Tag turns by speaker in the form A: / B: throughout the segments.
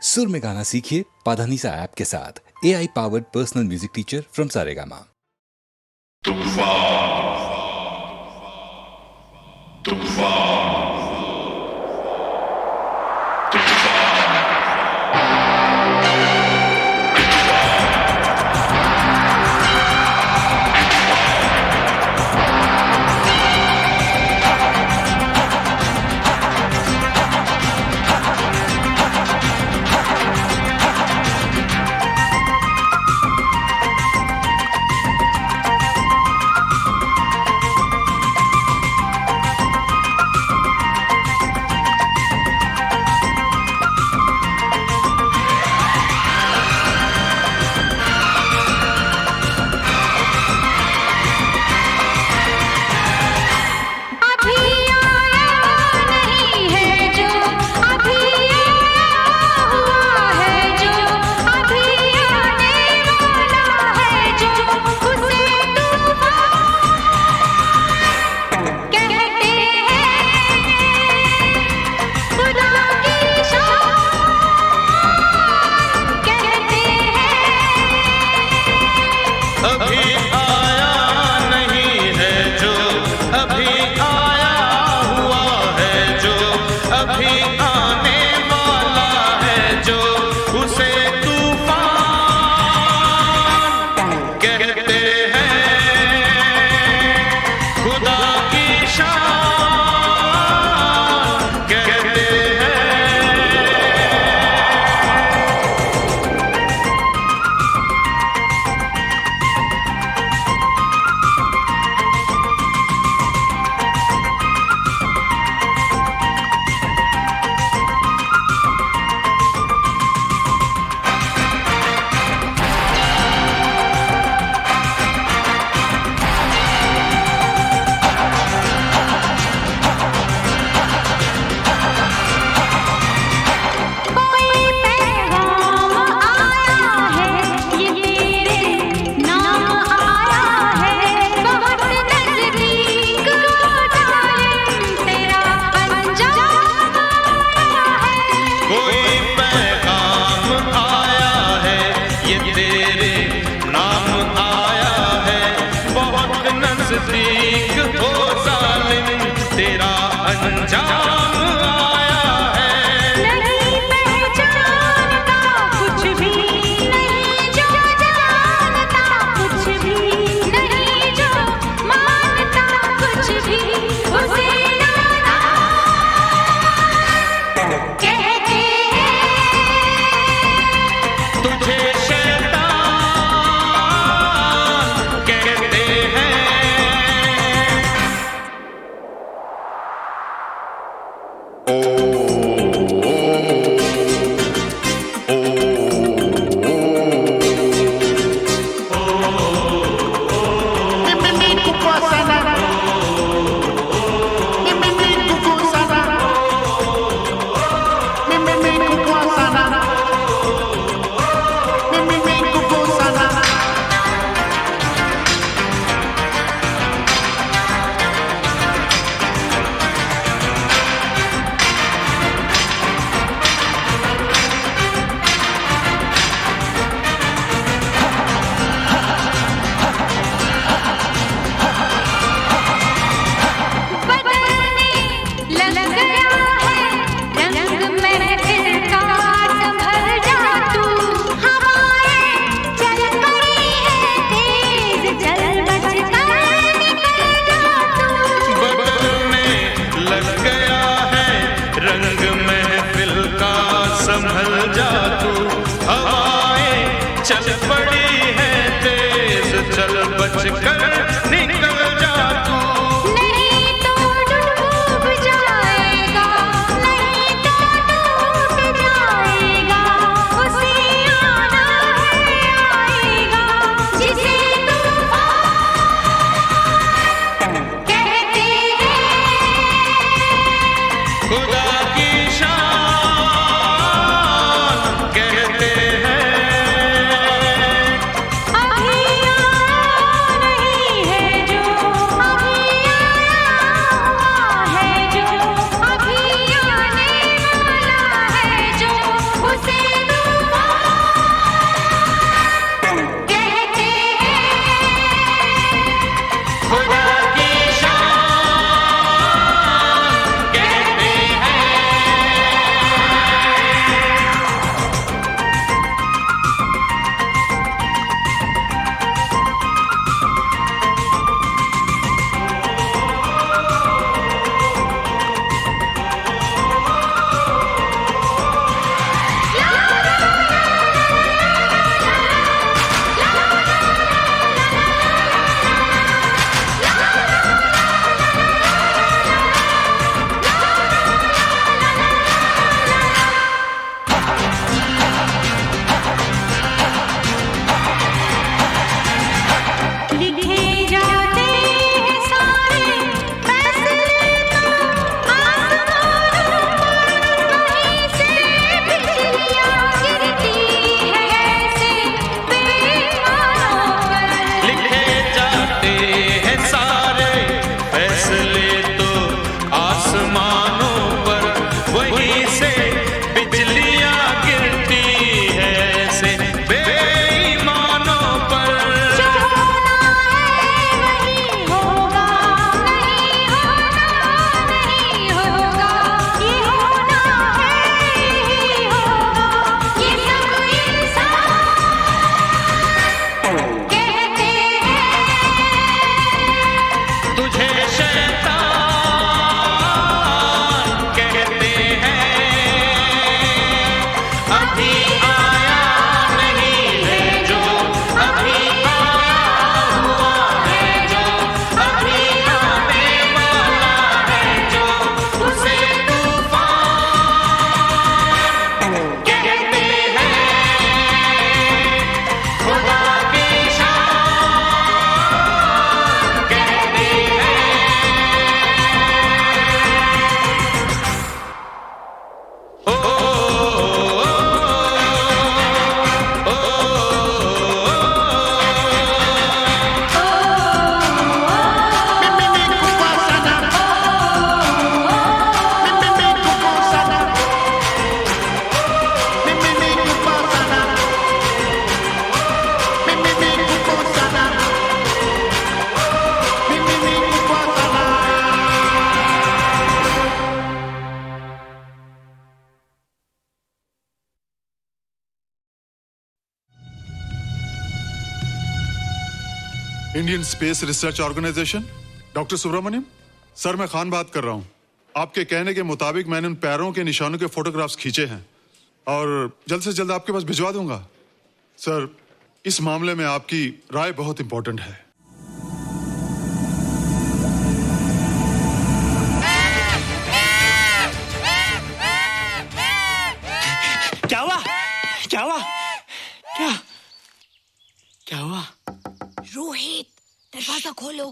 A: सुर में गाना सीखिए पाधानीसा ऐप के साथ। AI powered personal music teacher from Saregama.
B: अभी नहीं अभी आया नहीं है जो, अभी आया हुआ है जो, अभी आने वाला है जो, उसे तूफान कहते हैं। खुदा की शान कहते हैं। Oh,
C: Indian space research organisation, doctor Subramaniam sir, मैं खान बात कर रहा हूं। आपके कहने के मुताबिक मैंने उन पैरों के निशानों के फोटोग्राफ्स खींचे हैं और जल्द से जल्द आपके पास भिजवा दूंगा। सर, इस मामले में आपकी राय बहुत इंपॉर्टेंट है।
D: क्या हुआ? क्या हुआ? क्या क्या हुआ?
E: रोहित, दरवाजा खोलो।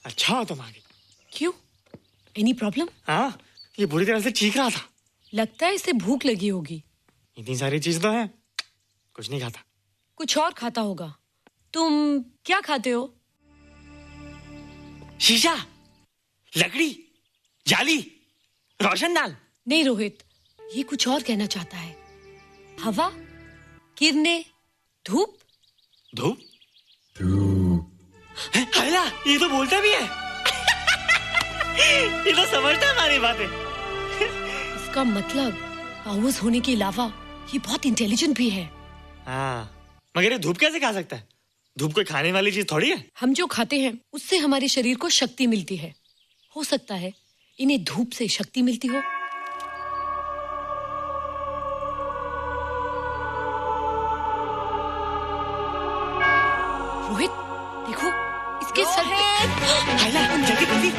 D: अच्छा हो तुम आ गई।
E: क्यों? Any problem?
D: हाँ, ये बुरी तरह से चीख रहा था।
E: लगता है इसे भूख लगी होगी।
D: इतनी सारी चीज तो है, कुछ नहीं खाता।
E: कुछ और खाता होगा। तुम क्या खाते हो?
D: शीशा, लकड़ी, जाली, रोशनदान।
E: नहीं रोहित, ये कुछ और कहना चाहता है। हवा, किरणें, धूप।
D: धूप? हैला, ये तो बोलता भी है। ये तो समझता है हमारी बातें।
E: इसका मतलब पावर्स होने के अलावा ये बहुत इंटेलिजेंट भी है।
D: हाँ, मगर ये धूप कैसे खा सकता है? धूप कोई खाने वाली चीज थोड़ी है।
E: हम जो खाते हैं उससे हमारे शरीर को शक्ति मिलती है। हो सकता है इन्हें धूप से शक्ति मिलती हो। रोहित, देखो इसके सर पे।
D: हैला, जल्दी जल्दी।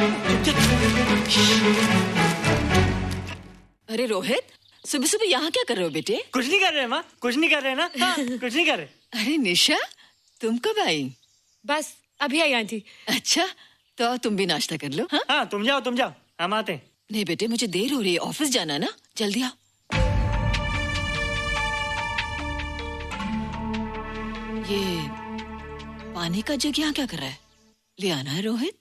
F: अरे रोहित, सुबह सुबह यहाँ क्या कर रहे हो बेटे?
D: कुछ नहीं कर रहे माँ, कुछ नहीं कर रहे ना। हाँ, कुछ नहीं कर रहे।
F: अरे निशा, तुम कब आई?
E: बस अभी आई आंटी।
F: अच्छा, तो तुम भी नाश्ता कर लो। हाँ,
D: हाँ, तुम जाओ, हम आते हैं।
F: नहीं बेटे, मुझे देर हो रही है, ऑफिस जाना ना, जल्दी आओ। ये पानी का जग यहाँ क्या कर रहा है? ले आना है रोहित।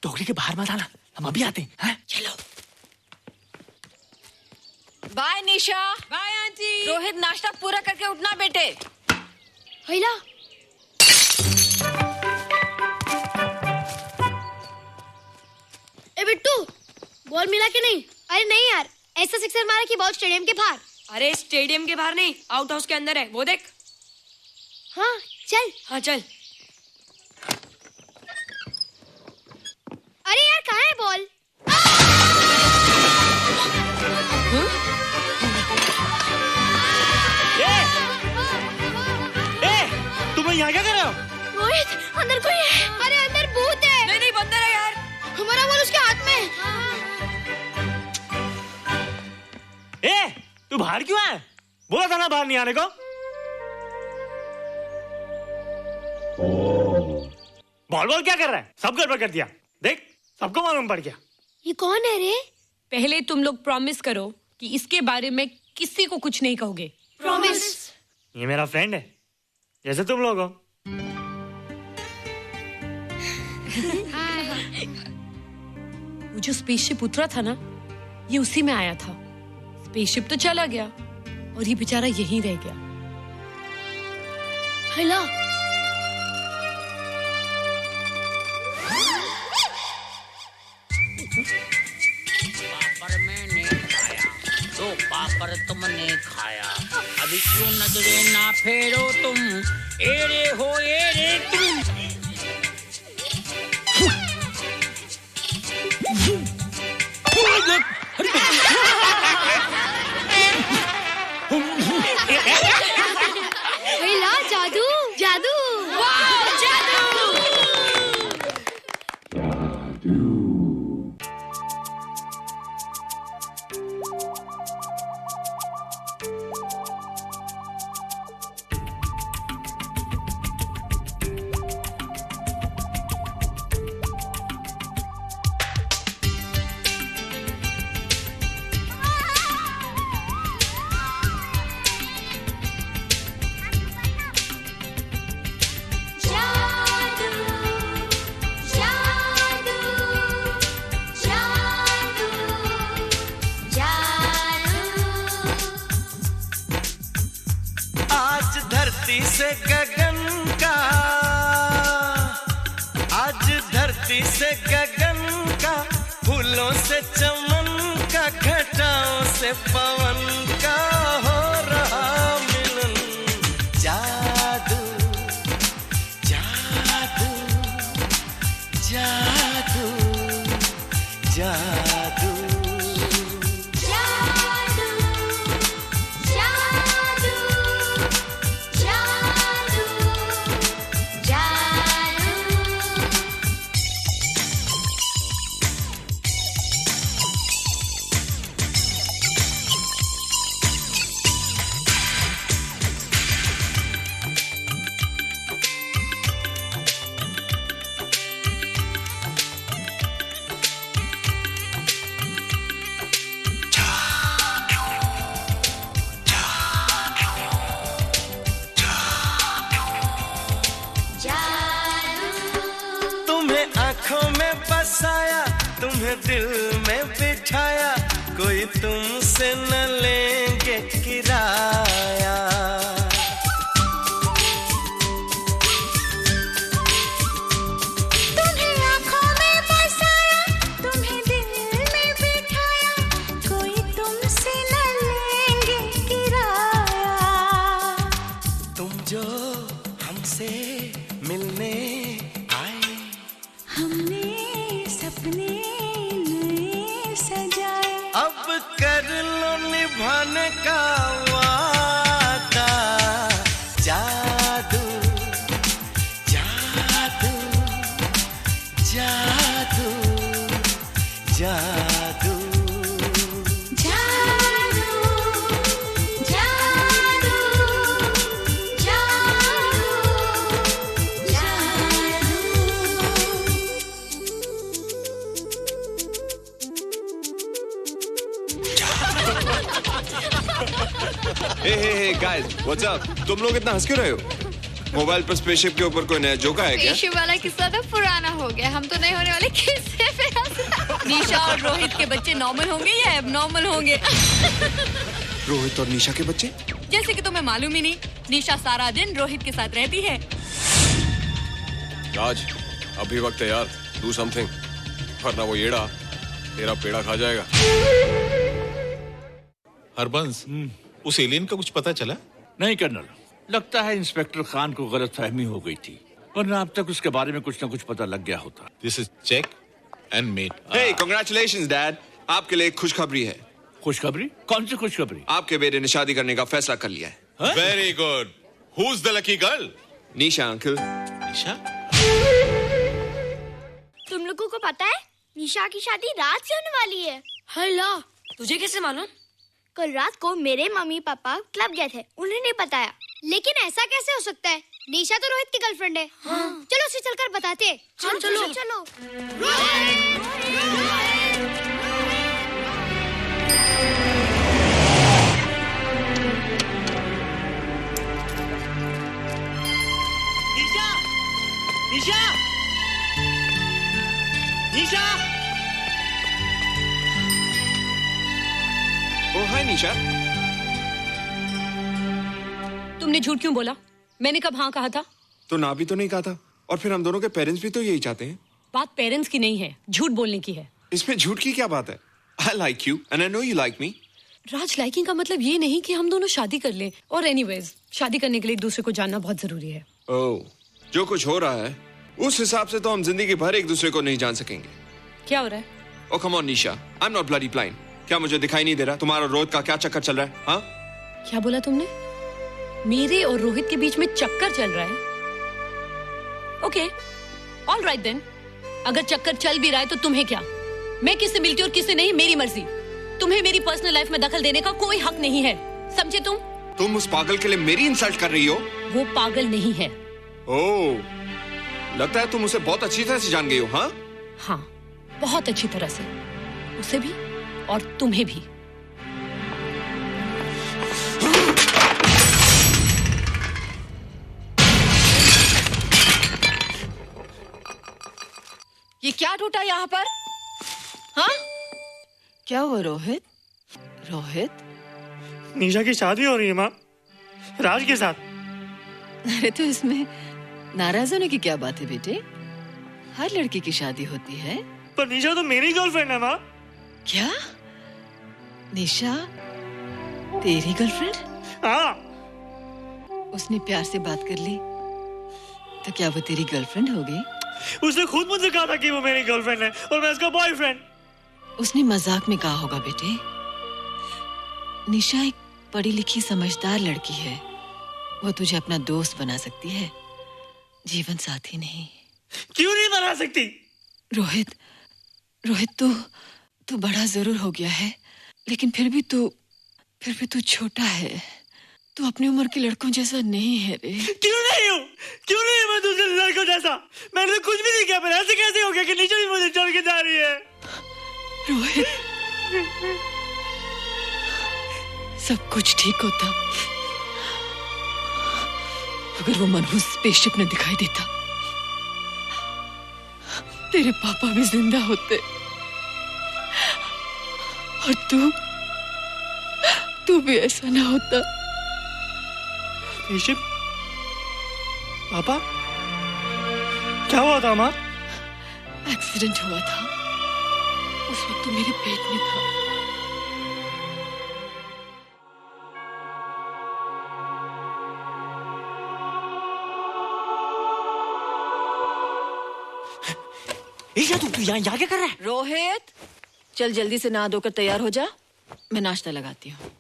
D: टोकरी के बाहर मत आना, हम अभी आते हैं। हाँ?
F: चलो। Bye Nisha.
E: Bye aunty.
F: Rohit, नाश्ता पूरा करके उठना बेटे।
E: हैला,
G: ए बिट्टू, बॉल मिला कि नहीं? अरे नहीं यार, ऐसा सिक्सर मारा कि बॉल स्टेडियम के बाहर।
H: अरे स्टेडियम के बाहर नहीं, आउट हाउस के अंदर है, वो देख।
G: हाँ चल।
H: हाँ चल।
G: अरे यार, कहाँ है बॉल?
D: तुम यहाँ क्या कर रहे हो?
G: रोहित, अंदर कोई है। अरे अंदर भूत है।
H: नहीं नहीं, बंदर है यार।
G: हमारा बॉल उसके हाथ में।
D: तू बाहर क्यों है? बोला था ना बाहर नहीं आने को। बॉल क्या कर रहा है? सब गड़बड़ कर दिया। देख, सबको मालूम पड़ गया।
G: ये कौन है रे?
E: पहले तुम लोग प्रॉमिस करो कि इसके बारे में किसी को कुछ नहीं कहोगे।
G: प्रॉमिस।
D: ये मेरा फ्रेंड है, जैसे तुम लोग हो।
E: वो जो स्पेसशिप उतरा था ना, ये उसी में आया था। स्पेसशिप तो चला गया और ये बेचारा यहीं रह गया।
G: हैला,
B: पापड़ मैंने खाया, दो पापड़ तुमने खाया, अभी क्यों नजरे ना फेरो तुम, एरे हो एरे तुम।
I: धरती से गगन का, फूलों से चमन का, घटाओं से पवन का हो रहा मिलन। जादू जादू जादू जादू बसाया, तुम्हें दिल में बिठाया, कोई तुमसे न लेंगे किराया।
J: तुम्हें आँखों में बसाया, तुम्हें दिल में बिठाया, कोई तुमसे न लेंगे किराया।
I: तुम जो हमसे मिलने आए, हमने सपने नए सजाए, अब कर लो निभाने का वादा। जादू जादू जादू जादू
K: Hey guys, what's up? तुम लोग इतना हंस क्यों रहे हो? मोबाइल पर स्पेसशिप के ऊपर कोई नया जोक है क्या?
L: स्पेसशिप वाला किस्सा तो पुराना हो गया, हम तो नहीं होने वाले किस्से पे हंस। निशा और रोहित के बच्चे नॉर्मल होंगे या एबनॉर्मल होंगे?
K: रोहित और निशा के बच्चे?
L: जैसे कि तुम्हें मालूम ही नहीं, निशा सारा दिन रोहित के साथ रहती है।
K: राज, अभी वक्त है यार, do something, वरना वो येड़ा तेरा पेड़ा खा जाएगा।
M: हरबंस, उस एलियन का कुछ पता चला?
N: नहीं कर्नल, लगता है इंस्पेक्टर खान को गलतफहमी हो गई थी, वरना अब तक उसके बारे में कुछ न कुछ पता लग गया होता।
M: This is check and mate.
K: Hey, congratulations dad, आपके लिए एक खुशखबरी है।
N: खुशखबरी? कौन सी खुशखबरी?
K: आपके बेटे ने शादी करने का फैसला कर लिया है।
M: Very good. Who's the lucky girl?
K: Nisha uncle.
M: Nisha?
G: तुम लोगों को पता है निशा की शादी रात से होने वाली है।
H: हल्ला, तुझे कैसे मालूम?
G: कल रात को मेरे मम्मी पापा क्लब गए थे, उन्हें नहीं बताया। लेकिन ऐसा कैसे हो सकता है? निशा तो रोहित की गर्लफ्रेंड है। हाँ। चलो उसे चलकर बताते हैं।
H: चलो चलो
G: चलो।
D: निशा, निशा, निशा।
K: ओ हाय निशा।
E: तुमने झूठ क्यों बोला? मैंने कब हाँ कहा था?
K: तो ना भी तो नहीं कहा था, और फिर हम दोनों के पेरेंट्स भी तो यही चाहते हैं।
E: बात पेरेंट्स की नहीं है, झूठ बोलने की है।
K: इसमें झूठ की क्या बात है? I like you and I know you like me.
E: Raj, liking का मतलब ये नहीं कि हम दोनों शादी कर लें। और एनीवेज, शादी करने के लिए एक दूसरे को जानना बहुत जरूरी है।
K: ओह, जो कुछ हो रहा है उस हिसाब से तो हम जिंदगी भर एक दूसरे को नहीं जान सकेंगे।
E: क्या हो रहा है?
K: Oh come on Nisha, I'm not bloody blind. क्या मुझे दिखाई नहीं दे रहा तुम्हारा रोहित का क्या चक्कर चल रहा है? हाँ?
E: क्या बोला तुमने? मेरे और रोहित के बीच में चक्कर चल रहा है? Okay, all right then. अगर चक्कर चल भी रहा है तो तुम्हें क्या? मैं किससे मिलती हूँ और किससे नहीं, मेरी मर्जी। तुम्हें मेरी पर्सनल लाइफ में दखल देने का कोई हक नहीं है, समझे तुम?
K: तुम उस पागल के लिए मेरी इंसल्ट कर रही हो?
E: वो पागल नहीं है।
K: ओह, लगता है तुम उसे बहुत अच्छी तरह से जान गई हो। हाँ?
E: हाँ, बहुत अच्छी तरह से, उसे भी और तुम्हें भी।
F: ये क्या टूटा यहाँ पर? हाँ? क्या हुआ रोहित? रोहित?
D: निशा की शादी हो रही है माँ, राज के साथ।
F: अरे तो इसमें नाराज होने की क्या बात है बेटे? हर लड़की की शादी होती है।
D: पर निशा तो मेरी गर्लफ्रेंड है माँ।
F: क्या? निशा तेरी गर्लफ्रेंड?
D: हाँ।
F: उसने प्यार से बात कर ली तो क्या वो तेरी गर्लफ्रेंड हो गई?
D: उसने खुद मुझसे कहा था कि वो मेरी गर्लफ्रेंड है और मैं उसका बॉयफ्रेंड।
F: उसने मजाक में कहा होगा बेटे। निशा एक पढ़ी लिखी समझदार लड़की है। वो तुझे अपना दोस्त बना सकती है, जीवन साथी नहीं।
D: क्यों नहीं बना सकती?
F: रोहित, तू बड़ा जरूर हो गया है, लेकिन फिर भी तू छोटा है। तू अपनी उम्र के लड़कों जैसा नहीं है रे।
D: क्यों नहीं हूँ? क्यों नहीं मैं दूसरे लड़कों जैसा? मैंने तो कुछ भी नहीं किया, पर ऐसे कैसे हो गया कि निशा भी मुझे छोड़ के जा रही है?
F: रोहित, सब कुछ ठीक होता अगर वो मनहूस स्पेसशिप न दिखाई देता। तेरे पापा भी जिंदा होते और तू भी ऐसा ना होता।
D: स्पेसशिप? पापा? क्या हुआ था माँ?
F: एक्सीडेंट हुआ था, उस वक्त तो मेरे पेट में था।
D: तू यहाँ क्या कर रहा है?
F: रोहित, चल जल्दी से नहा धोकर तैयार हो जा, मैं नाश्ता लगाती हूँ।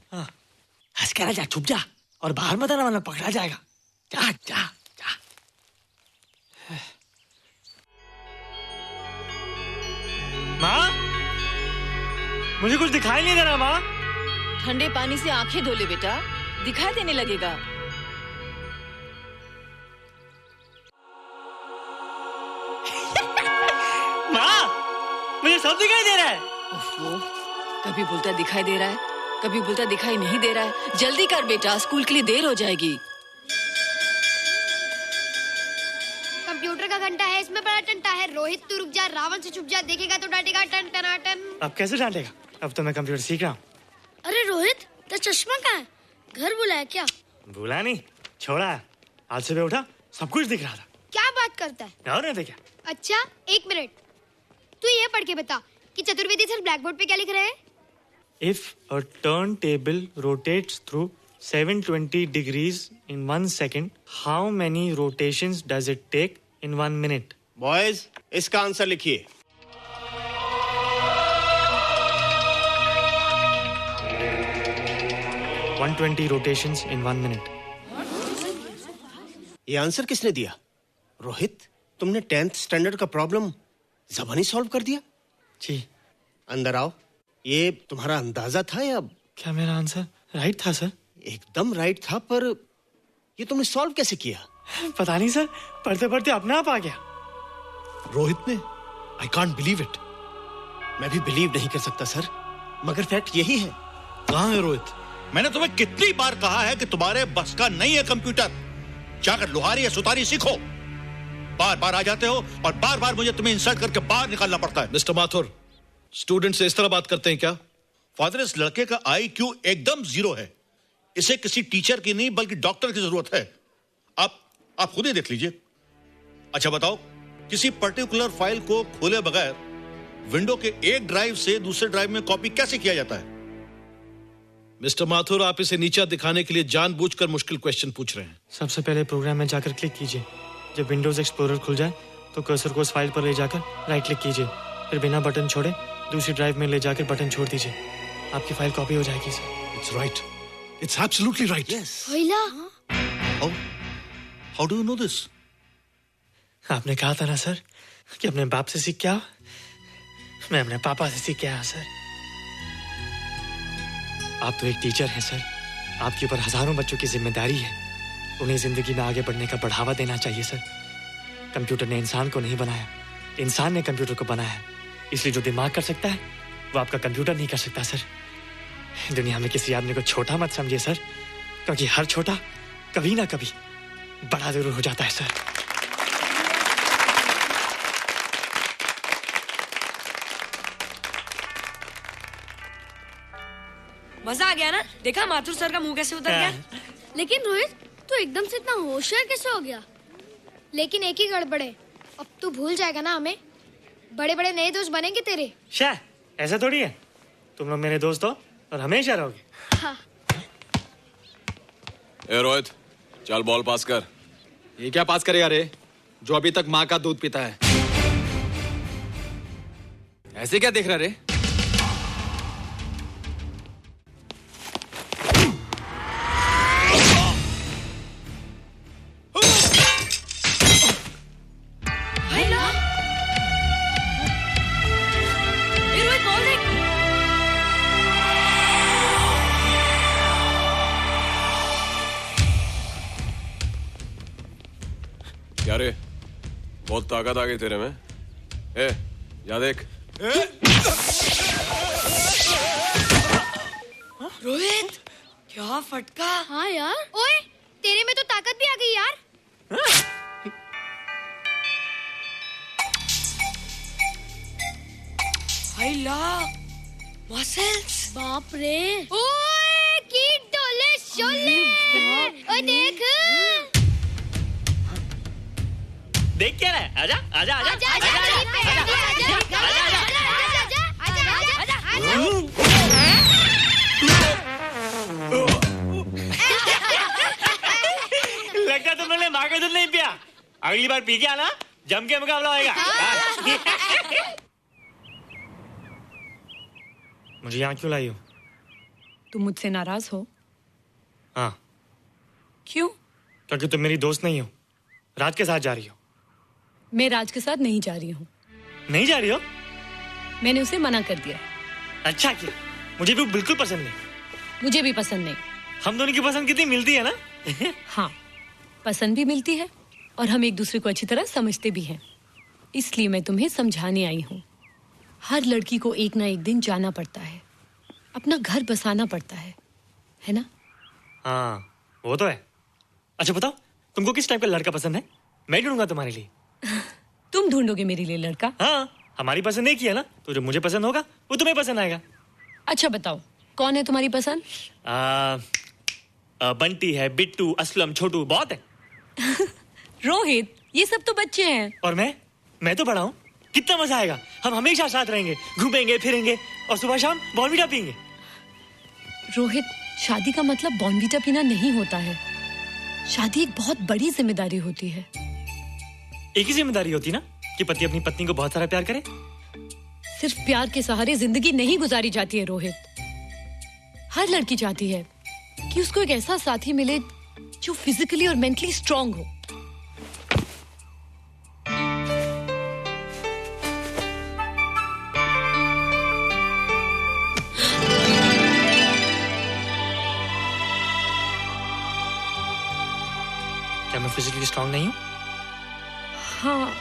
D: हंस कर जा, छुप जा और बाहर मत आना वरना पकड़ा जाएगा। जा जा जा। माँ, मुझे कुछ दिखाई नहीं दे रहा माँ।
F: ठंडे पानी से आंखें धो ले बेटा, दिखाई देने लगेगा।
D: मुझे सब दिखाई दे रहा है।
F: कभी बोलता दिखाई दे रहा है, कभी बोलता दिखाई नहीं दे रहा है। जल्दी कर बेटा, स्कूल के लिए देर हो जाएगी।
G: कंप्यूटर का घंटा है, इसमें बड़ा टंटा है। रोहित तू रुक जा, रावण से छुप जा, देखेगा तो डांटेगा टन टनाटन।
D: अब कैसे डांटेगा? अब तो मैं कंप्यूटर सीख रहा हूँ।
G: अरे रोहित, तेरा चश्मा कहाँ है? घर बुलाया क्या?
D: भूला नहीं, छोड़ा है। आज सुबह उठा, सब कुछ दिख रहा था।
G: क्या बात करता है?
D: और नहीं देखा।
G: अच्छा, एक मिनट, तू ये पढ़ के बता कि चतुर्वेदी सर ब्लैक बोर्ड पे क्या लिख रहे हैं?
D: If a turntable rotates through 720 degrees in 1 second, how many rotations does it take in 1 minute?
O: Boys, इसका आंसर लिखिए।
D: — 120 rotations in 1 minute.
O: ये आंसर किसने दिया? रोहित, तुमने 10th स्टैंडर्ड का प्रॉब्लम ज़बानी सॉल्व कर दिया?
D: जी।
O: अंदर आओ। ये तुम्हारा अंदाजा था या?
D: क्या मेरा आंसर राइट था सर?
O: एकदम राइट था, पर ये तुमने सॉल्व कैसे किया?
D: पता नहीं सर, पढ़ते पढ़ते अपने आप आ गया।
O: रोहित ने? I can't believe it. मैं भी बिलीव नहीं कर सकता सर, मगर फैक्ट यही है।
N: कहाँ है रोहित? मैंने तुम्हें कितनी बार कहा है कि तुम्हारे बस का नहीं है कंप्यूटर। जाकर लोहारी या सुतारी सीखो। बार बार आ जाते हो और बार बार मुझे तुम्हें इंसल्ट करके बाहर निकालना पड़ता है।
P: मिस्टर माथुर, स्टूडेंट से इस तरह बात करते हैं क्या?
N: फादर, इस लड़के का IQ एकदम 0 है। इसे किसी टीचर की नहीं बल्कि डॉक्टर की जरूरत है। आप खुद ही देख लीजिए। अच्छा बताओ, किसी पर्टिकुलर फाइल को खोले बगैर विंडो के एक ड्राइव से दूसरे ड्राइव में कॉपी कैसे किया जाता है?
P: मिस्टर माथुर, आप इसे नीचा दिखाने के लिए जानबूझकर मुश्किल क्वेश्चन पूछ रहे हैं।
D: सबसे पहले प्रोग्राम में जाकर क्लिक कीजिए। जब विंडोज एक्सप्लोरर खुल जाए तो कर्सर को उस फाइल पर ले जाकर राइट क्लिक कीजिए, फिर बिना बटन छोड़े दूसरी ड्राइव में ले जाकर बटन छोड़ दीजिए। आपकी फाइल कॉपी हो जाएगी sir.
N: It's right, it's absolutely right. How do you know this?
D: आपने कहा था ना सर कि अपने बाप से सीख के आओ। मैं अपने पापा से सीख के आया सर। आप तो एक टीचर हैं सर, आपके ऊपर हजारों बच्चों की जिम्मेदारी है। उन्हें जिंदगी में आगे बढ़ने का बढ़ावा देना चाहिए सर। कंप्यूटर ने इंसान को नहीं बनाया, इंसान ने कंप्यूटर को बनाया। इसलिए जो दिमाग कर सकता है वो आपका कंप्यूटर नहीं कर सकता सर। दुनिया में किसी आदमी को छोटा मत समझिए सर, क्योंकि हर छोटा कभी ना कभी बड़ा जरूर हो जाता है सर।
H: मजा आ गया ना? देखा माथुर सर का मुंह कैसे उतर गया?
G: लेकिन रोहित, तू एकदम से इतना होशियार कैसे हो गया? लेकिन एक ही गड़बड़ है, अब तू भूल जाएगा ना हमें? बड़े बड़े नए दोस्त बनेंगे तेरे।
D: शाह, ऐसा थोड़ी है। तुम लोग मेरे दोस्त हो और हमेशा रहोगे।
G: हाँ।
K: ए रोहित, चल बॉल पास कर।
Q: ये क्या पास करेगा रे, जो अभी तक माँ का दूध पीता है? ऐसे क्या देख रहा रे?
K: क्या रे, बहुत ताकत आ गई तेरे में। ए, जा देख।
H: रोहित, क्या फटका।
G: हाँ यार। ओए, तेरे में तो ताकत भी आ गई यार।
H: मसल्स।
G: बाप रे। ओए, की डोले शोले। ओए देख।
D: देख क्या रहा है? आजा आजा आजा
G: आजा आजा
D: लगता तुमने माँ का दूध नहीं पिया। अगली बार पी के आना, जम के मुकाबला होएगा। मुझे यहाँ क्यों लाई हो?
H: तुम मुझसे नाराज हो?
D: हाँ।
H: क्यों?
D: क्योंकि तुम मेरी दोस्त नहीं हो, राज के साथ जा रही हो।
E: मैं राज के साथ नहीं जा रही हूँ।
D: नहीं जा रही हो?
E: मैंने उसे मना कर दिया।
D: अच्छा किया, मुझे भी बिल्कुल पसंद नहीं।
E: मुझे भी पसंद नहीं।
D: हम दोनों की पसंद कितनी मिलती है ना?
E: हाँ, पसंद भी मिलती है और हम एक दूसरे को अच्छी तरह समझते भी हैं। इसलिए मैं तुम्हें समझाने आई हूँ। हर लड़की को एक ना एक दिन जाना पड़ता है, अपना घर बसाना पड़ता है ना?
D: हाँ, वो तो है। अच्छा बताओ, तुमको किस टाइप का लड़का पसंद है? मैं ढूंढूंगा तुम्हारे लिए।
E: तुम ढूंढोगे मेरे लिए लड़का?
D: हाँ, हमारी पसंद एक ही है ना, तो जो मुझे पसंद होगा वो तुम्हें पसंद आएगा।
E: अच्छा बताओ, कौन है तुम्हारी पसंद?
D: बंटी है, बिट्टू, असलम, छोटू, बहुत है।
E: रोहित, ये सब तो बच्चे हैं।
D: और मैं तो बड़ा हूँ। कितना मजा आएगा, हम हमेशा साथ रहेंगे, घूमेंगे फिरेंगे और सुबह शाम बॉर्नवीटा पीएंगे।
E: रोहित, शादी का मतलब बॉर्नवीटा पीना नहीं होता है। शादी एक बहुत बड़ी जिम्मेदारी होती है।
D: एक ही जिम्मेदारी होती ना कि पति अपनी पत्नी को बहुत सारा प्यार करे।
E: सिर्फ प्यार के सहारे जिंदगी नहीं गुजारी जाती है रोहित। हर लड़की चाहती है कि उसको एक ऐसा साथी मिले जो फिजिकली और मेंटली स्ट्रांग हो।
D: क्या मैं फिजिकली स्ट्रांग नहीं हूँ?
E: हाँ,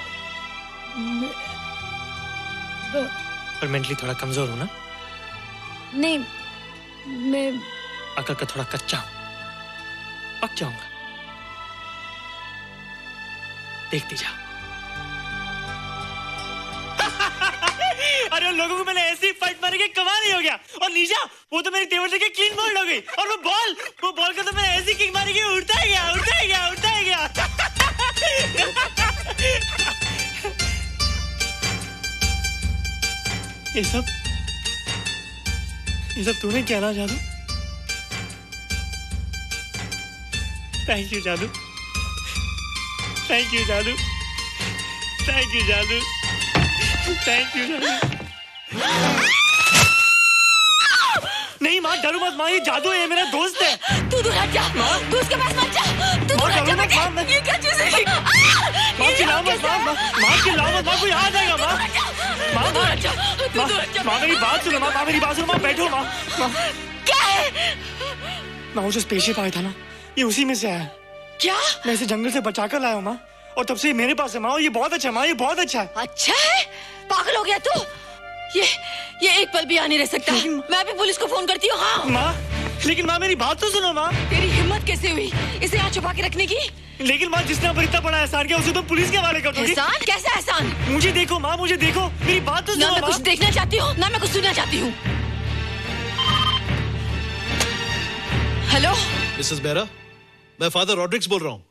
D: पर मेंटली थोड़ा कमजोर हूँ ना?
E: नहीं, मैं
D: अकल का थोड़ा कच्चा हूँ, पक जाऊंगा। देखती जा। अरे उन लोगों को मैंने ऐसी फाइट मारी कि कमाल ही हो गया। और निशा, वो तो मेरी टेबल से क्लीन बोल्ड हो गई। और वो बॉल को तो मैंने ऐसी किक मारी कि उड़ता ही गया, उड़ता ही गया, उड़ता ही गया। ये सब तूने क्या ना जादू? थैंक यू जादू, थैंक यू जादू, थैंक यू जादू, थैंक यू जादू। नहीं माँ, डरो मत माँ, ये जादू है, ये मेरा दोस्त है।
H: तू दूर हट जा, तू उसके पास मत जा, तू दूर हट जा बेटे। ये क्या चीज़ है?
D: माँ चिल्लाओ मत, माँ चिल्लाओ मत, माँ कोई आ जाएगा। माँ मेरी बात सुनो, माँ मेरी बात सुनो, माँ बैठो। माँ
H: क्या है?
D: माँ वो जो स्पेसशिप आया था ना, ये उसी में से आया।
H: क्या?
D: मैं इसे जंगल से बचा कर लाया हूँ माँ, और तब से ये मेरे पास है माँ। और ये बहुत अच्छा है माँ, ये बहुत अच्छा है।
H: अच्छा है? पागल हो गया तू? ये एक पल भी यहाँ नहीं रह सकता। मैं अभी पुलिस को फोन करती हूँ। हाँ
D: माँ, लेकिन माँ मेरी बात तो सुनो माँ।
H: तेरी हिम्मत कैसे हुई इसे यहाँ छुपा के रखने की?
D: लेकिन माँ, जिसने पर इतना बड़ा एहसान किया उसे तो पुलिस के हवाले कर दोगी।
H: एहसान? कैसा एहसान?
D: मुझे देखो माँ, मुझे देखो, मेरी बात तो सुनो।
H: ना मैं कुछ देखना चाहती हूँ, ना मैं कुछ सुनना चाहती हूँ। हेलो
P: मिसेस बेरा, मैं फादर रॉड्रिक्स बोल रहा हूँ।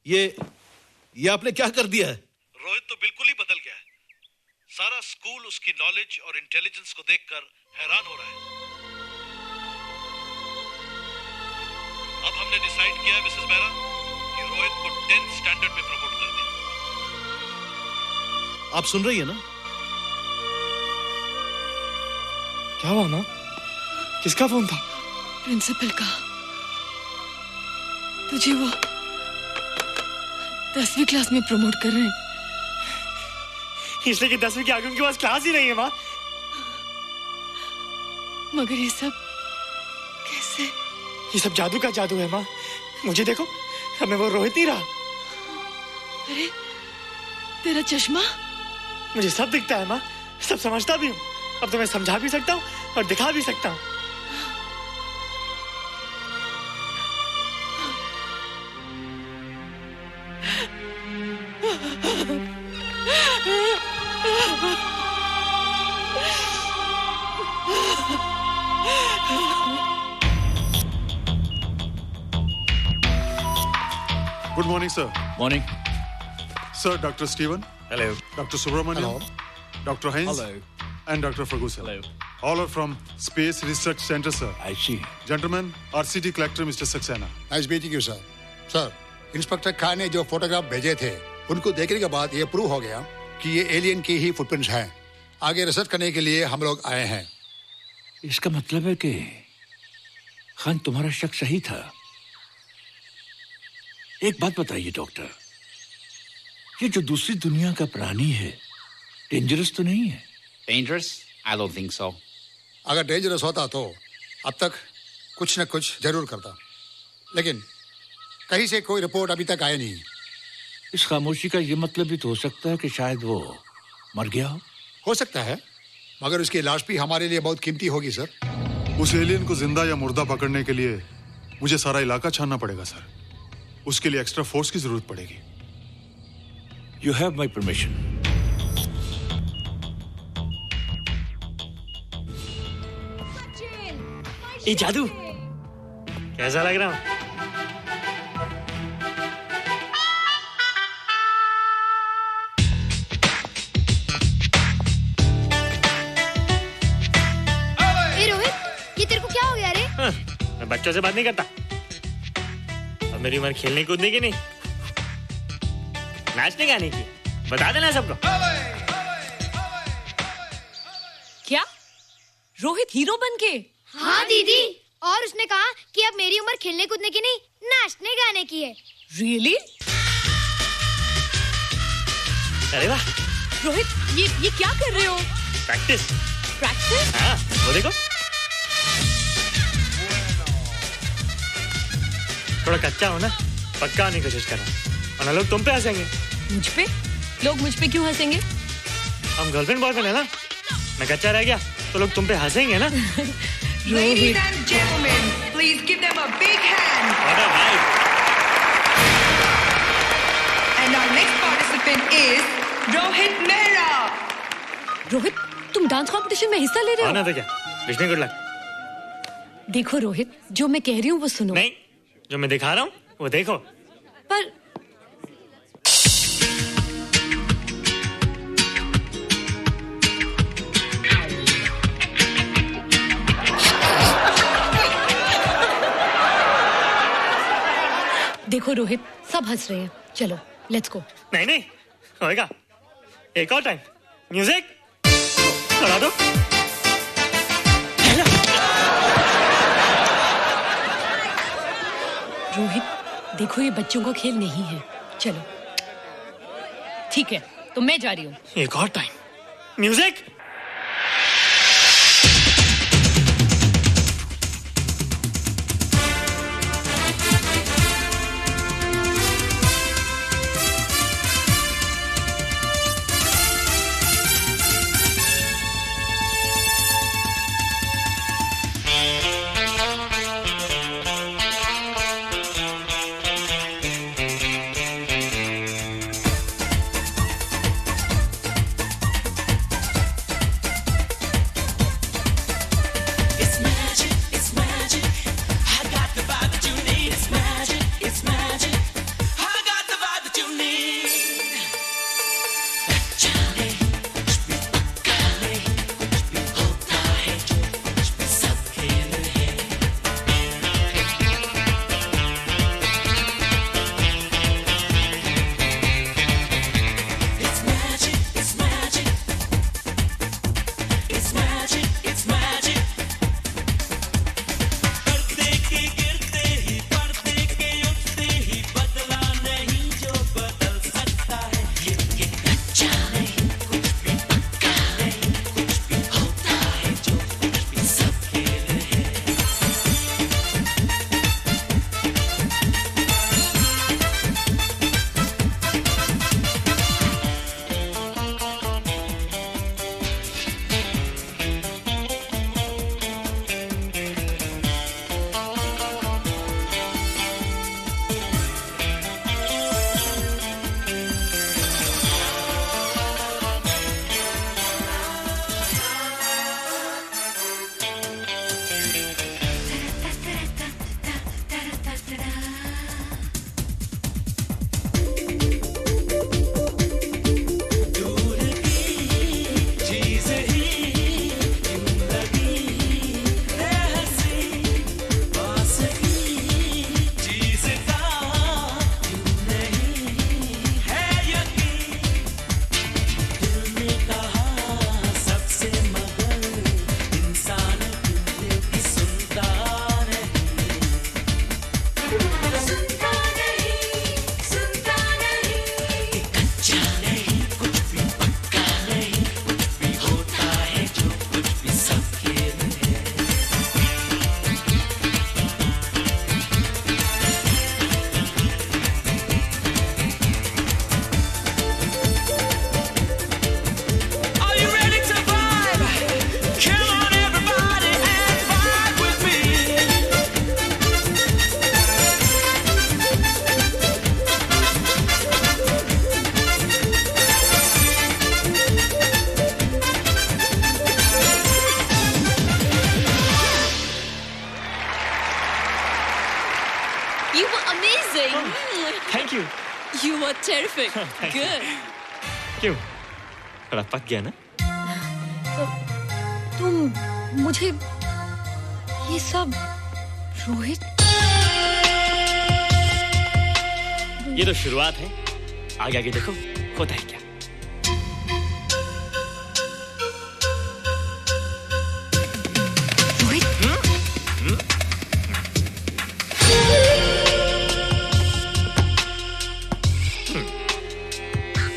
P: ये आपने क्या कर दिया है? रोहित तो बिल्कुल ही बदल गया है। सारा स्कूल उसकी नॉलेज और इंटेलिजेंस को देखकर हैरान हो रहा है। अब हमने डिसाइड किया है मिसेस मेहरा कि रोहित को 10th स्टैंडर्ड में प्रमोट कर दें। आप सुन रही है ना?
D: क्या हुआ माँ? किसका फोन था?
F: प्रिंसिपल का। तुझे वो 10वीं क्लास में प्रमोट कर रहे हैं।
D: इसलिए कि 10वीं के आगे उनके पास क्लास ही नहीं है माँ।
F: मगर ये सब कैसे?
D: ये सब जादू का जादू है माँ। मुझे देखो, अब मैं वो रोहित नहीं रहा।
F: अरे तेरा चश्मा?
D: मुझे सब दिखता है माँ, सब समझता भी हूँ। अब तो मैं समझा भी सकता हूँ और दिखा भी सकता हूँ।
C: Good morning, sir.
R: Morning.
C: Sir, Dr. Stephen.
R: Hello.
C: Dr. Subramaniam.
R: Hello.
C: Dr. Heinz.
R: Hello.
C: And Dr. Ferguson.
R: Hello.
C: All are from Space Research Center, sir.
R: I see.
C: Gentlemen, RCT collector Mr. Saxena.
S: Nice meeting you sir. Sir, inspector Khan ने जो photograph भेजे थे उनको देखने के बाद ये prove हो गया कि ये एलियन की ही फुटप्रिंट्स हैं। आगे रिसर्च करने के लिए हम लोग आए हैं।
R: इसका मतलब है कि खान तुम्हारा शक सही था। एक बात बताइए डॉक्टर, ये जो दूसरी दुनिया का प्राणी है डेंजरस तो नहीं है?
B: Dangerous? I don't think so.
S: अगर डेंजरस होता तो अब तक कुछ न कुछ जरूर करता, लेकिन कहीं से कोई रिपोर्ट अभी तक आई नहीं।
R: इस खामोशी का ये मतलब भी तो हो सकता है कि शायद वो मर गया
S: हो सकता है, मगर उसकी लाश भी हमारे लिए बहुत कीमती होगी सर।
C: उस एलियन को जिंदा या मुर्दा पकड़ने के लिए मुझे सारा इलाका छानना पड़ेगा सर। उसके लिए एक्स्ट्रा फोर्स की जरूरत पड़ेगी।
R: You have my permission.
D: ये जादू कैसा लग रहा हूँ?
G: ए रोहित, ये तेरे को क्या हो गया रे?
D: मैं बच्चों से बात नहीं करता। अब मेरी उम्र खेलने कूदने की नहीं, नाचने गाने की। बता देना सबको।
E: क्या रोहित हीरो बन के?
G: हाँ दीदी, और उसने कहा कि अब मेरी उम्र खेलने कूदने की नहीं, नाचने गाने की है।
E: Really?
D: अरे वाह
E: रोहित, ये क्या कर रहे हो?
D: प्रैक्टिस।
E: प्रैक्टिस?
D: हाँ, वो देखो। थोड़ा कच्चा हो ना, पक्का होने की कोशिश कर रहा हूँ, वरना लोग तुम पे हंसेंगे।
E: मुझ पे? लोग मुझ पे क्यों हंसेंगे?
D: हम गर्लफ्रेंड बॉयफ्रेंड है ना, मैं कच्चा रह गया तो लोग तुम पे हंसेंगे ना।
T: Ladies and gentlemen, please give them a big hand.
D: What a vibe.
T: And our next participant is Rohit Mehra.
E: Rohit, तुम डांस कंपटीशन में हिस्सा ले रहे हो?
D: ना तो क्या? Wish me good luck.
E: देखो रोहित, जो मैं कह रही हूँ वो सुनो।
D: नहीं, जो मैं दिखा रहा हूँ वो देखो।
E: पर देखो रोहित, सब हंस रहे हैं। चलो लेट्स गो।
D: नहीं नहीं होएगा, एक और टाइम। म्यूजिक चला दो।
E: रोहित देखो, ये बच्चों का खेल नहीं है। चलो ठीक है, तो मैं जा रही हूँ।
D: एक और time. Music.
F: darling.
D: Thank you.
F: You were terrific. Good.
D: क्यों? थोड़ा पक गया ना?
E: तुम मुझे ये सब रोहित,
D: ये तो शुरुआत है, आगे आगे देखो होता है क्या।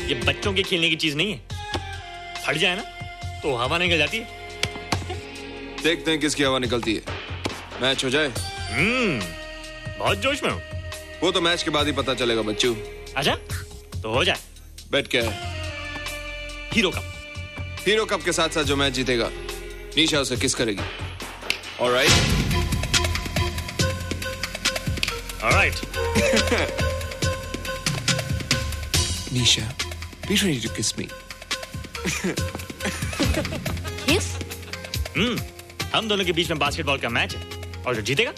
D: ये बच्चों के खेलने की चीज नहीं है, फट जाए ना तो हवा निकल जाती है।
K: देखते हैं किसकी हवा निकलती है। मैच हो जाए।
D: बहुत जोश में हूँ।
K: वो तो मैच के बाद ही पता चलेगा बच्चू।
D: अच्छा तो हो जाए।
K: बेट क्या है?
D: Hero cup.
K: हीरो कप के साथ साथ जो मैच जीतेगा निशा उसे किस करेगी। Alright. Nisha, be ready to kiss me.
E: Kiss?
D: हम दोनों के बीच में बास्केटबॉल का मैच है और जो जीतेगा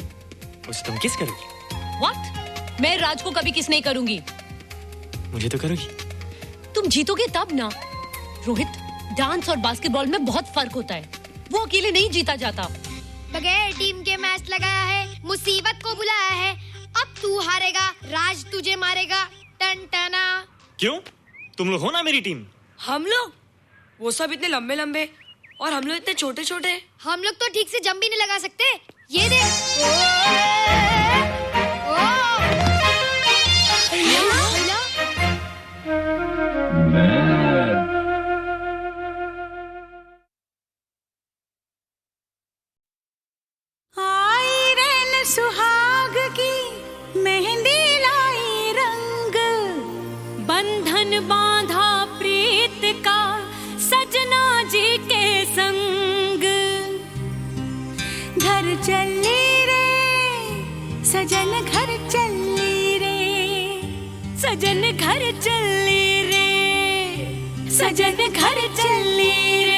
D: उसे तुम किस करोगी।
E: What? मैं राज को कभी किस नहीं करूंगी।
D: मुझे तो करोगी।
E: तुम जीतोगे तब ना। रोहित, डांस और बास्केटबॉल में बहुत फर्क होता है, वो अकेले नहीं जीता जाता।
G: बगैर टीम के मैच लगाया है, मुसीबत को बुलाया है। अब तू हारेगा, राज तुझे मारेगा। टन टना।
D: क्यों? तुम लोग हो ना मेरी टीम।
F: हम लोग? वो सब इतने लंबे लंबे और हम लोग इतने छोटे छोटे।
G: हम लोग तो ठीक से जंप भी नहीं लगा सकते। ये देख।
J: आई रैन सुहाग की मेहंदी लाई रंग, बंधन बांधा प्रीत का सजना जी के संग। घर चली रे सजन, घर चली रे सजन, घर चली रे सजन, घर चली रे।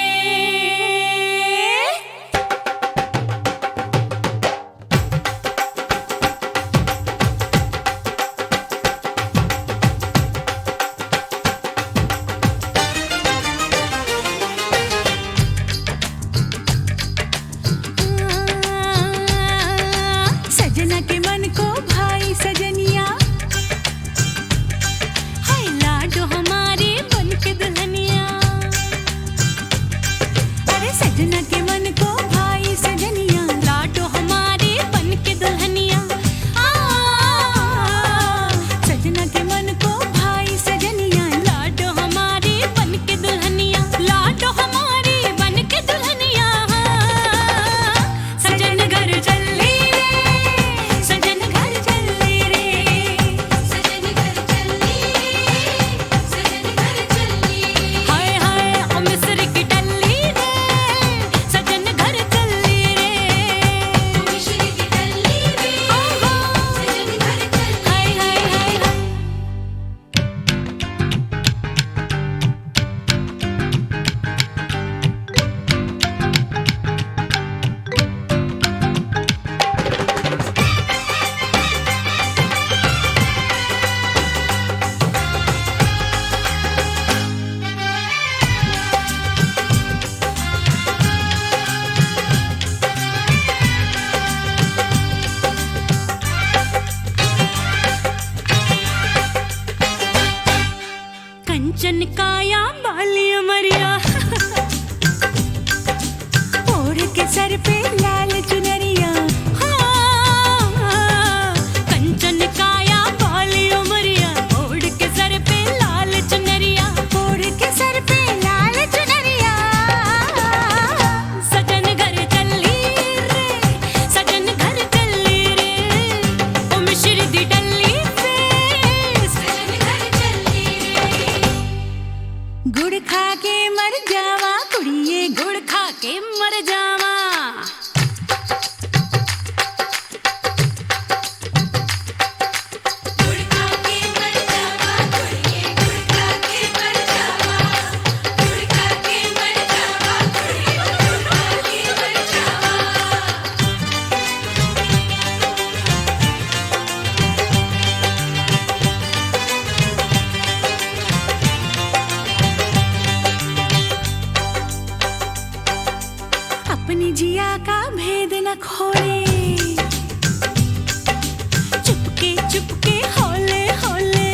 J: सजना के मन को भाई सजनिया, हाय लाडो हमारे बन के दुल्हनिया। अरे सजना के मन को भाई सजनिया, लाडो हमारे बन के दुल्हनिया। सजना के मन को भाई सजनिया, लाडो हमारे बन के दुल्हनिया, लाडो हमारे बन के दुल्हनिया। सजन घर चली सजन घर चली रे, सजन घर चली रे, सजन घर चली। हाय हाय मिस्र की टल्ली रे, सजन घर चली रे, मिस्र की टल्ली रे, सजन घर चली। हाय हाय हाय हाय। कंचन काया बालिया मरिया, ओढ़ के सर पे लाल चुनरिया। हाँ, कंचन काया बालिया मरिया, ओढ़ के सर पे लाल चुनरिया, ओढ़ के सर पे लाल चुनरिया। सजन घर चली रे, सजन घर चली रे, ओ मिश्र दी डल्ली से, सजन घर चली रे। गुड़ खा के मर जावा कुड़िए, गुड़ खा के मर जावा। अपनी जिया का भेद न खोले, चुपके चुपके हौले हौले,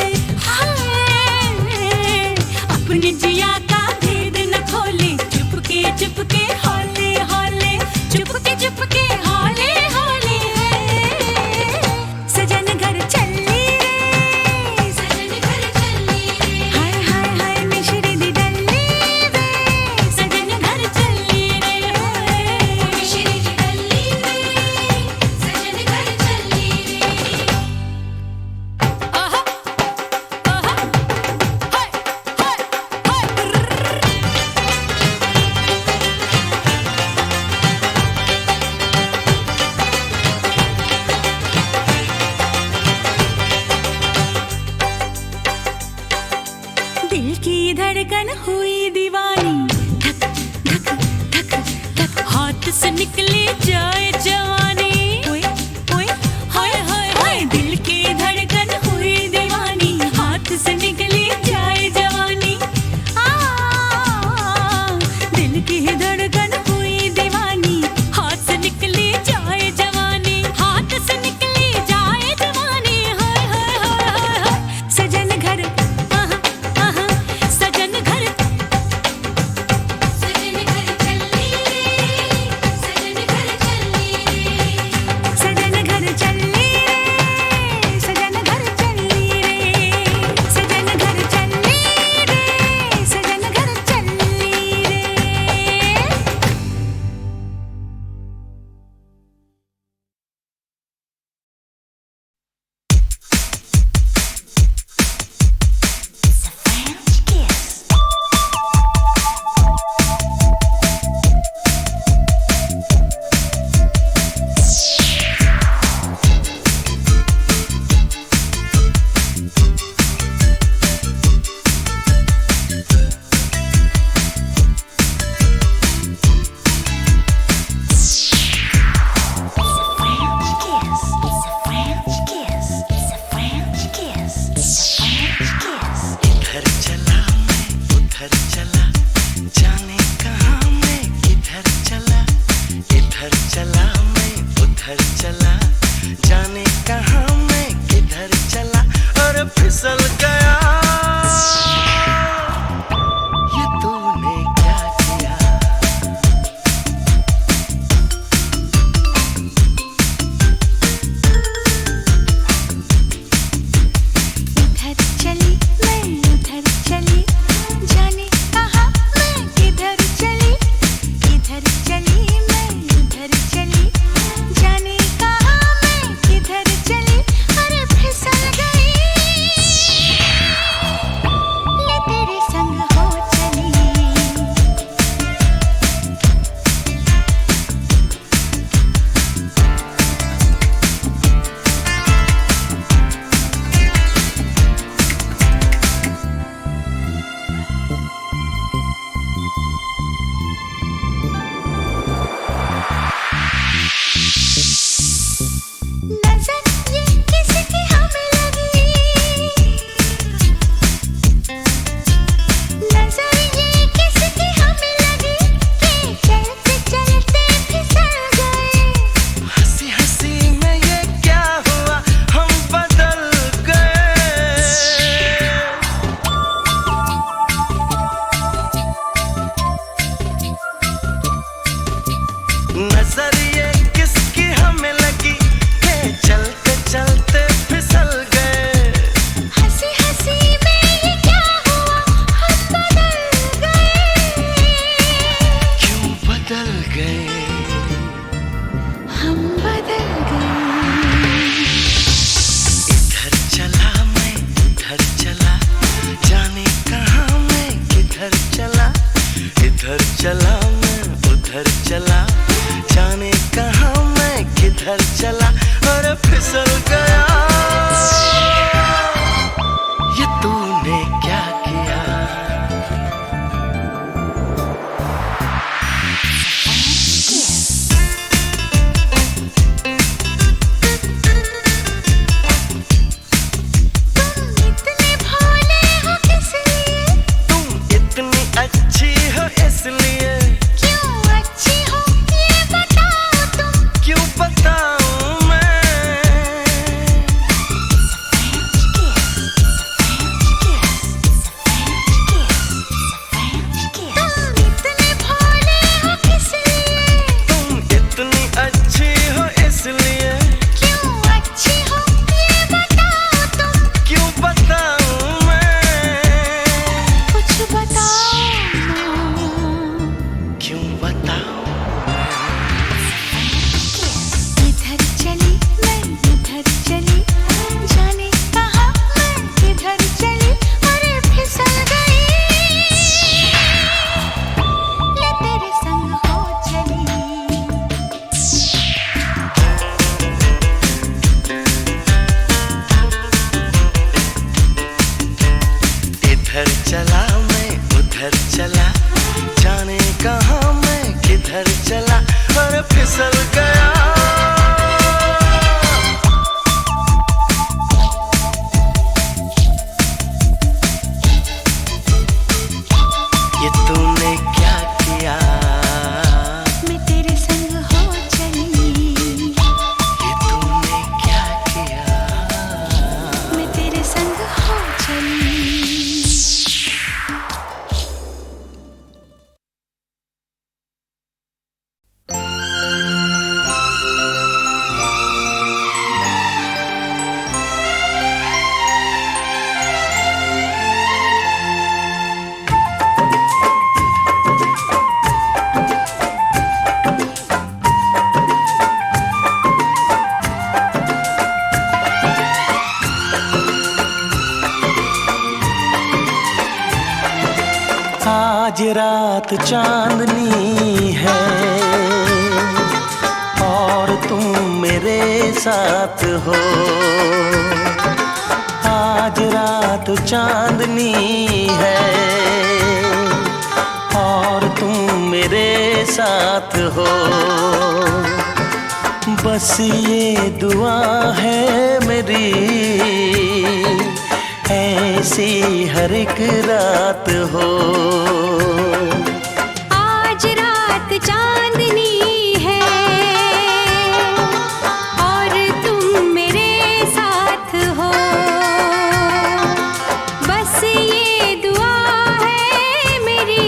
J: अपनी जिया का भेद न खोले, चुपके चुपके हौले हौले, चुपके चुपके हौले हौले, सजन घर चली रे, सजन घर चली रे, हाय हाय हाय मिश्री दी डल्ली रे, सजन घर चली रे, मिश्री दी डल्ली रे, सजन घर चली रे, आहा आहा, हाय हाय दिल की धड़कन हुई दीवानी, धक धक धक धक, हाथ से निकले जाए जवानी, ओए ओए हाय हाय हाय, दिल की धड़कन हुई दीवानी, हाथ से निकले जाए जवानी, दिल की धड़कन हुई दीवानी, हाथ से निकले जाए जवानी, हाथ से निकले जाए जवानी, हाय हाय हाय हाय, सजन घर सजन घर, सजन घर चली रे, सजन घर चली रे, सजन घर चली रे, सजन घर चली रे, सजन घर चली रे, सजन घर चली रे।
I: इधर चला मैं उधर चला, जाने कहाँ मैं किधर चला, इधर चला मैं उधर चला, जाने कहाँ मैं किधर चला, और फिसल गया, ये तूने क्या किया,
J: इधर चली मैं उधर चली, जाने कहाँ मैं किधर चली, इधर चली मैं उधर चली, जाने कहाँ मैं किधर चली, अरे फिसल गई, ये तेरे संग हो चली, नजर ये किसकी हमें लगी, नजर ये किसकी हमें लगी, कि चलते चलते फिसल गए,
I: हंसी हंसी में ये क्या हुआ, हम बदल गए, नजर ये किसकी हमें लगी, के चलते चलते फिसल गए,
J: हंसी हंसी में ये क्या हुआ, हम बदल गए,
I: क्यों बदल गए,
J: हम बदल गए,
I: इधर चला मैं उधर चला, जाने कहाँ मैं किधर चला, इधर चला मैं उधर चला, जाने कहाँ मैं किधर चला, और फिसल गया, ये तूने क्या किया,
J: इतने भोले हो किस लिए,
I: तुम इतनी अच्छी हो इसलिए,
J: क्यों अच्छी हो ये
I: रात चांदनी है और तुम मेरे साथ हो। आज रात चांदनी है और तुम मेरे साथ हो। बस ये दुआ है मेरी, ऐसी हर एक रात हो।
J: आज रात चांदनी है और तुम मेरे साथ हो। बस ये दुआ है मेरी,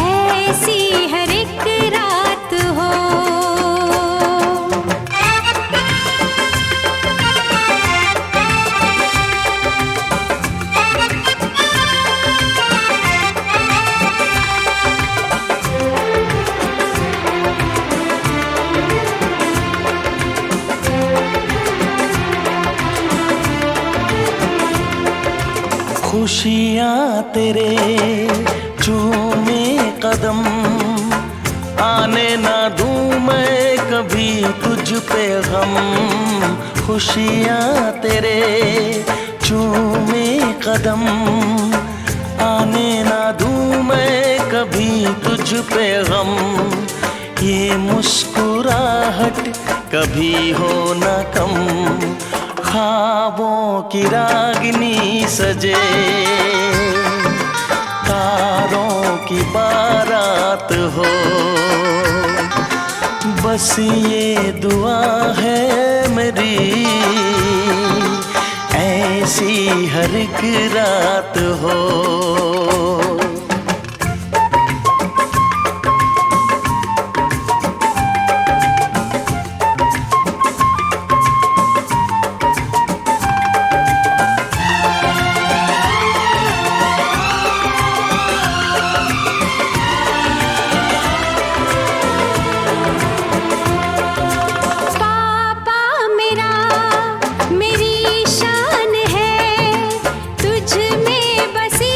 J: ऐसी हर एक रात हो।
I: खुशियाँ तेरे चूमे कदम, आने ना दूँ मैं कभी तुझ पे गम। खुशियाँ तेरे चूमे कदम, आने ना दूँ मैं कभी तुझ पे गम। ये मुस्कुराहट कभी हो ना कम, ख्वाबों की रागिनी सजे, तारों की बारात हो। बस ये दुआ है मेरी, ऐसी हर एक रात हो।
J: मेरी शान है, तुझ में बसी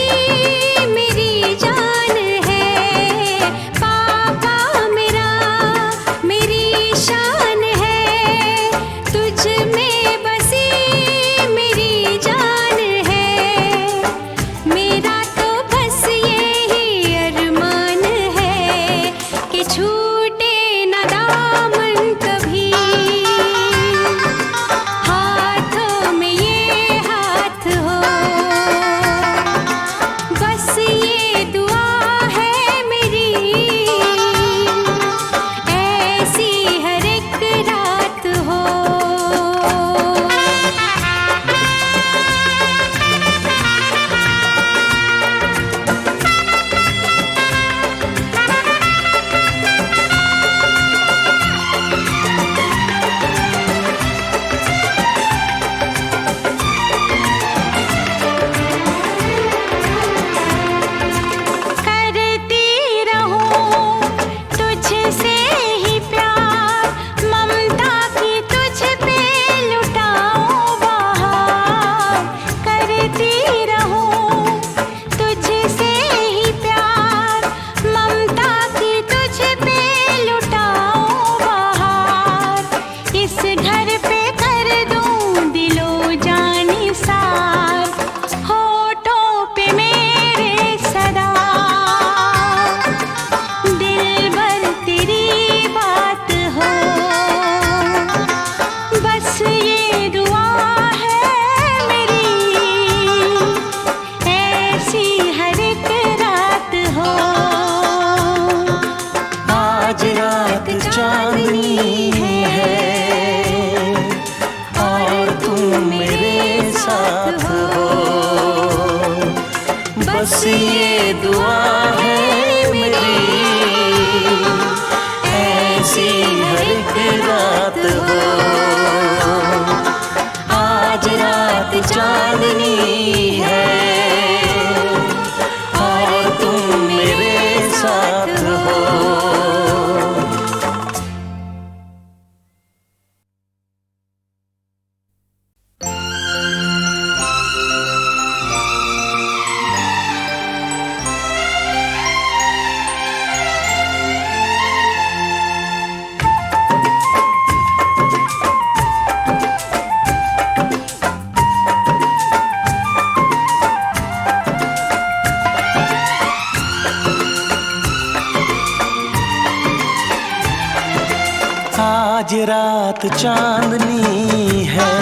I: आज रात चांदनी है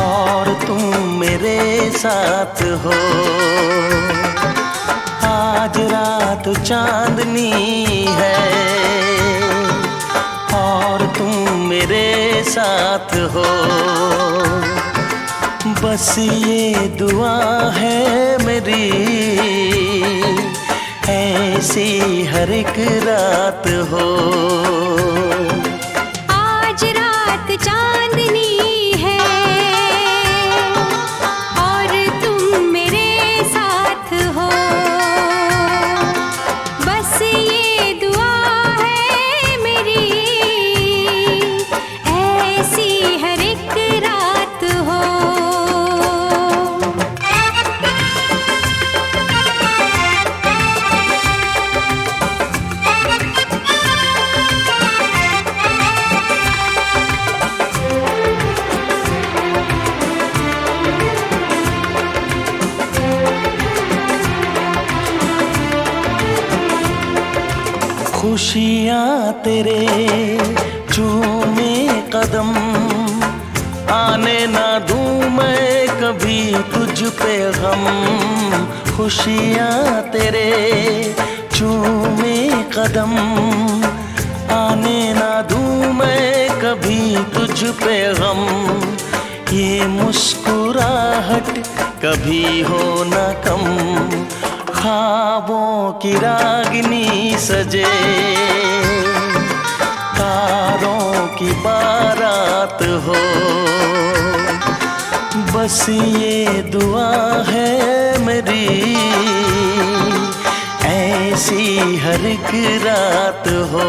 I: और तुम मेरे साथ हो। आज रात चांदनी है और तुम मेरे साथ हो। बस ये दुआ है मेरी, ऐसी हर एक रात हो।
J: आज रात चांदनी है और तुम मेरे साथ हो। बस ये दुआ है मेरी, ऐसी हर एक रात हो।
I: खुशियाँ तेरे चूमे कदम, आने ना दूँ मैं कभी तुझ पे गम। खुशियाँ तेरे चूमे कदम, आने ना दूँ मैं कभी तुझ पे गम। ये मुस्कुराहट कभी हो ना कम, ख्वाबों की रागिनी सजे, तारों की बारात हो। बस ये दुआ है मेरी, ऐसी हर एक रात हो।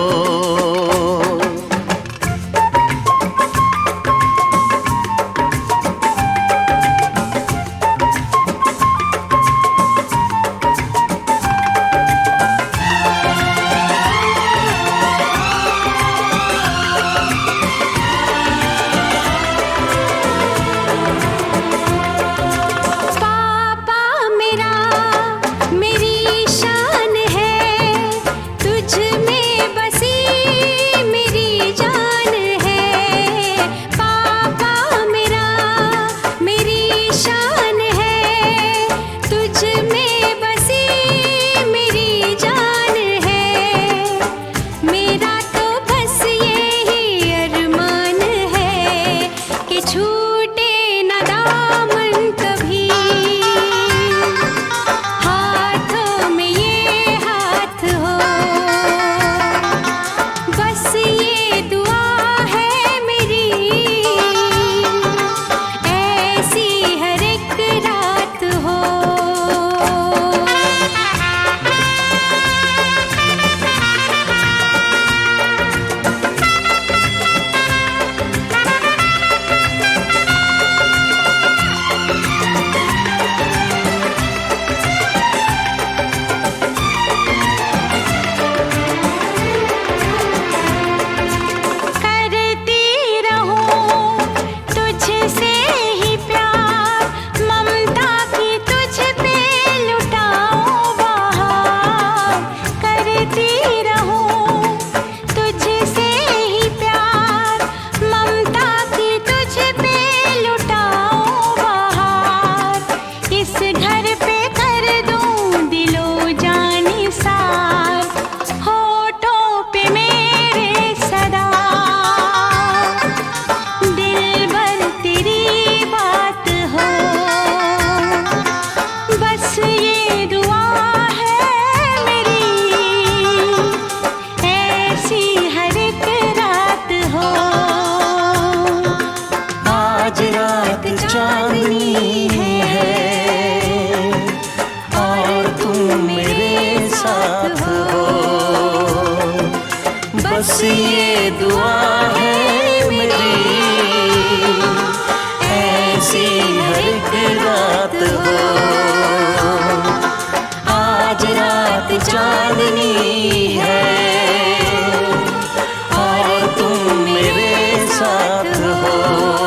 I: बस ये दुआ है मेरी, ऐसी हर एक रात हो। आज रात चांदनी है और तुम मेरे साथ हो।